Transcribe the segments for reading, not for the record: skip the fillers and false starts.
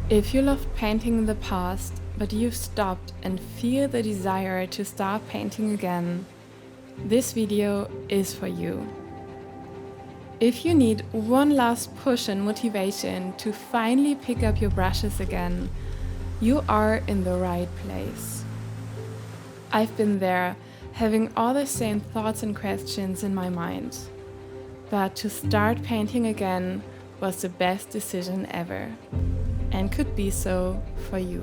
If you loved painting in the past, but you've stopped and feel the desire to start painting again, this video is for you. If you need one last push and motivation to finally pick up your brushes again, you are in the right place. I've been there, having all the same thoughts and questions in my mind. But to start painting again was the best decision ever, and could be so for you.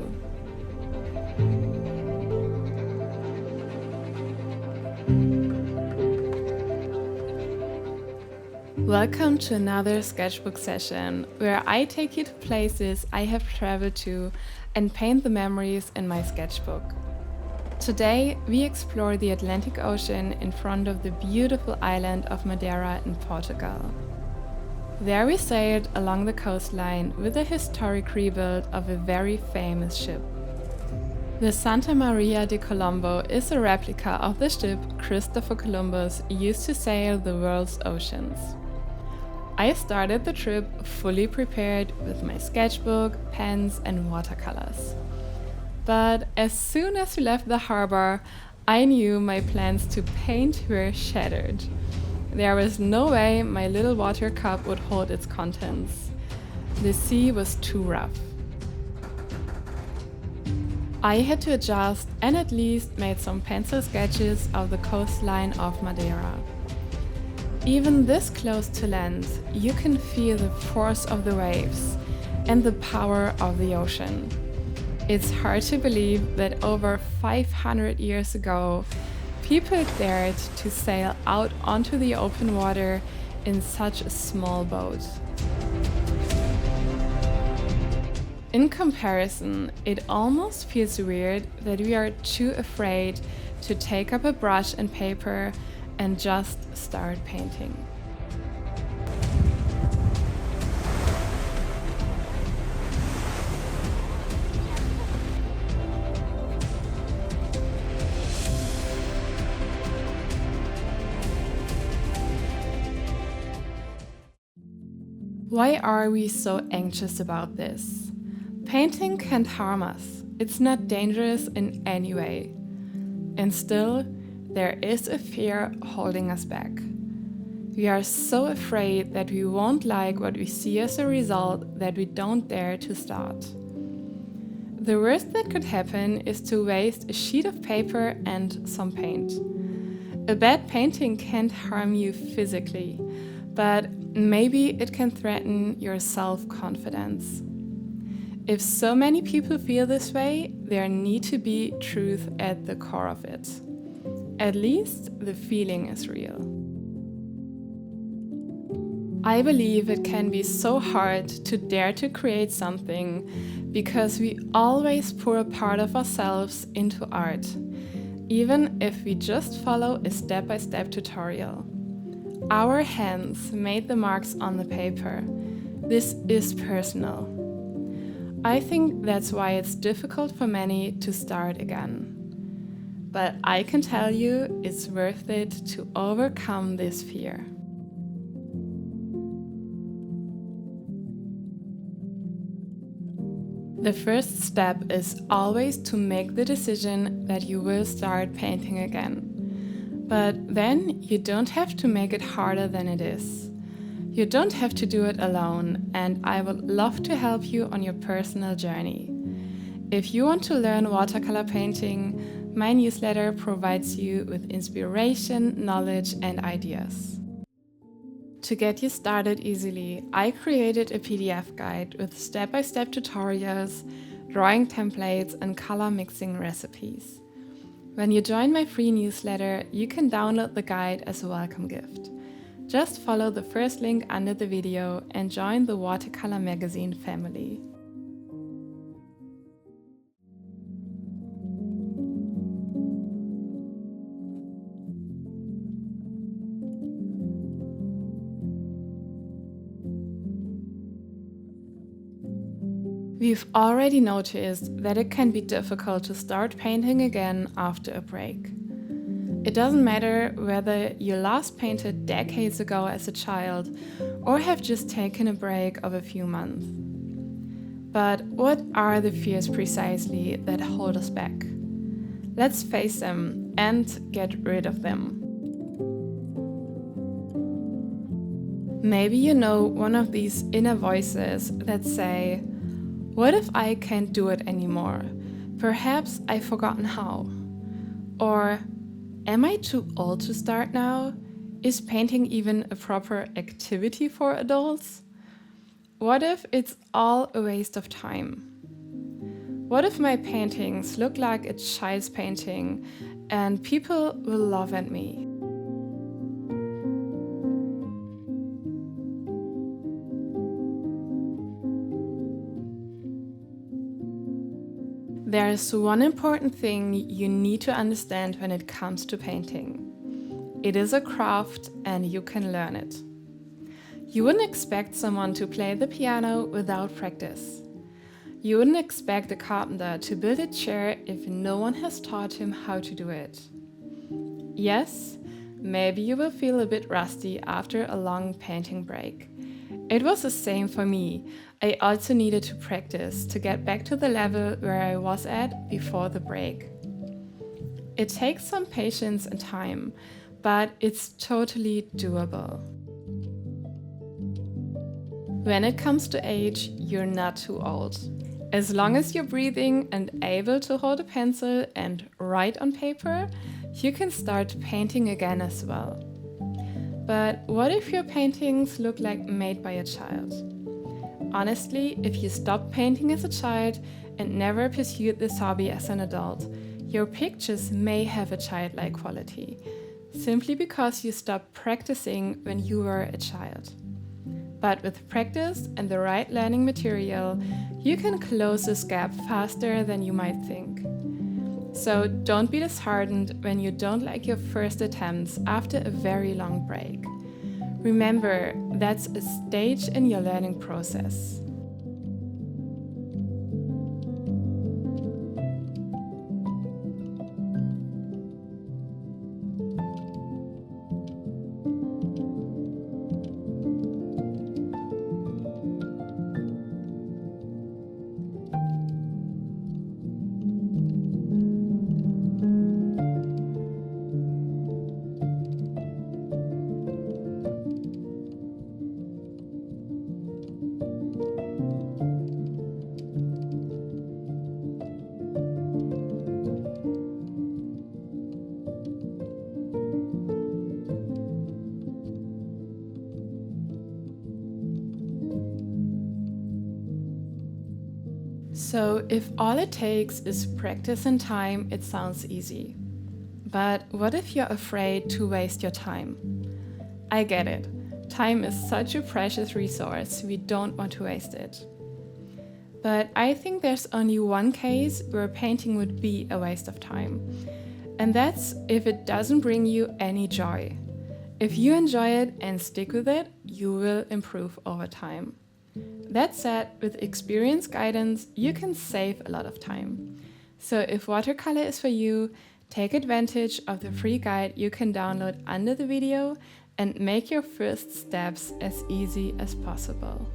Welcome to another sketchbook session, where I take you to places I have traveled to and paint the memories in my sketchbook. Today, we explore the Atlantic Ocean in front of the beautiful island of Madeira in Portugal. There we sailed along the coastline with a historic rebuild of a very famous ship. The Santa Maria de Colombo is a replica of the ship Christopher Columbus used to sail the world's oceans. I started the trip fully prepared with my sketchbook, pens and watercolors. But as soon as we left the harbor, I knew my plans to paint were shattered. There was no way my little water cup would hold its contents. The sea was too rough. I had to adjust and at least made some pencil sketches of the coastline of Madeira. Even this close to land, you can feel the force of the waves and the power of the ocean. It's hard to believe that over 500 years ago, people dared to sail out onto the open water in such a small boat. In comparison, it almost feels weird that we are too afraid to take up a brush and paper and just start painting. Why are we so anxious about this? Painting can't harm us. It's not dangerous in any way. And still, there is a fear holding us back. We are so afraid that we won't like what we see as a result that we don't dare to start. The worst that could happen is to waste a sheet of paper and some paint. A bad painting can't harm you physically, but maybe it can threaten your self-confidence. If so many people feel this way, there needs to be truth at the core of it. At least the feeling is real. I believe it can be so hard to dare to create something because we always pour a part of ourselves into art, even if we just follow a step-by-step tutorial. Our hands made the marks on the paper. This is personal. I think that's why it's difficult for many to start again. But I can tell you it's worth it to overcome this fear. The first step is always to make the decision that you will start painting again. But then you don't have to make it harder than it is. You don't have to do it alone, and I would love to help you on your personal journey. If you want to learn watercolor painting, my newsletter provides you with inspiration, knowledge, and ideas. To get you started easily, I created a PDF guide with step-by-step tutorials, drawing templates, and color mixing recipes. When you join my free newsletter, you can download the guide as a welcome gift. Just follow the first link under the video and join the Watercolor magazine family. We've already noticed that it can be difficult to start painting again after a break. It doesn't matter whether you last painted decades ago as a child or have just taken a break of a few months. But what are the fears precisely that hold us back? Let's face them and get rid of them. Maybe you know one of these inner voices that say, "What if I can't do it anymore? Perhaps I've forgotten how." Or, "Am I too old to start now? Is painting even a proper activity for adults? What if it's all a waste of time? What if my paintings look like a child's painting and people will laugh at me?" There's one important thing you need to understand when it comes to painting. It is a craft and you can learn it. You wouldn't expect someone to play the piano without practice. You wouldn't expect a carpenter to build a chair if no one has taught him how to do it. Yes, maybe you will feel a bit rusty after a long painting break. It was the same for me. I also needed to practice to get back to the level where I was at before the break. It takes some patience and time, but it's totally doable. When it comes to age, you're not too old. As long as you're breathing and able to hold a pencil and write on paper, you can start painting again as well. But what if your paintings look like made by a child? Honestly, if you stopped painting as a child and never pursued this hobby as an adult, your pictures may have a childlike quality, simply because you stopped practicing when you were a child. But with practice and the right learning material, you can close this gap faster than you might think. So don't be disheartened when you don't like your first attempts after a very long break. Remember, that's a stage in your learning process. So if all it takes is practice and time, it sounds easy. But what if you're afraid to waste your time? I get it. Time is such a precious resource, we don't want to waste it. But I think there's only one case where painting would be a waste of time. And that's if it doesn't bring you any joy. If you enjoy it and stick with it, you will improve over time. That said, with experienced guidance, you can save a lot of time. So if watercolor is for you, take advantage of the free guide you can download under the video and make your first steps as easy as possible.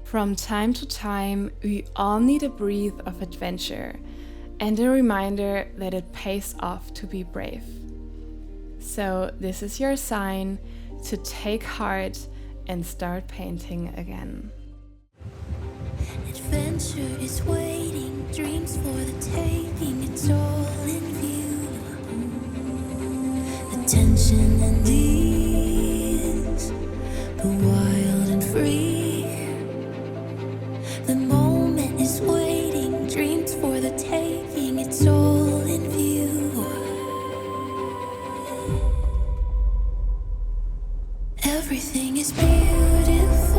From time to time, we all need a breath of adventure and a reminder that it pays off to be brave. So this is your sign to take heart and start painting again. Adventure is waiting, dreams for the taking, it's all in view. The tension and ease, the wild and free. The moment is waiting, dreams for the taking, it's all in view. Everything is beautiful.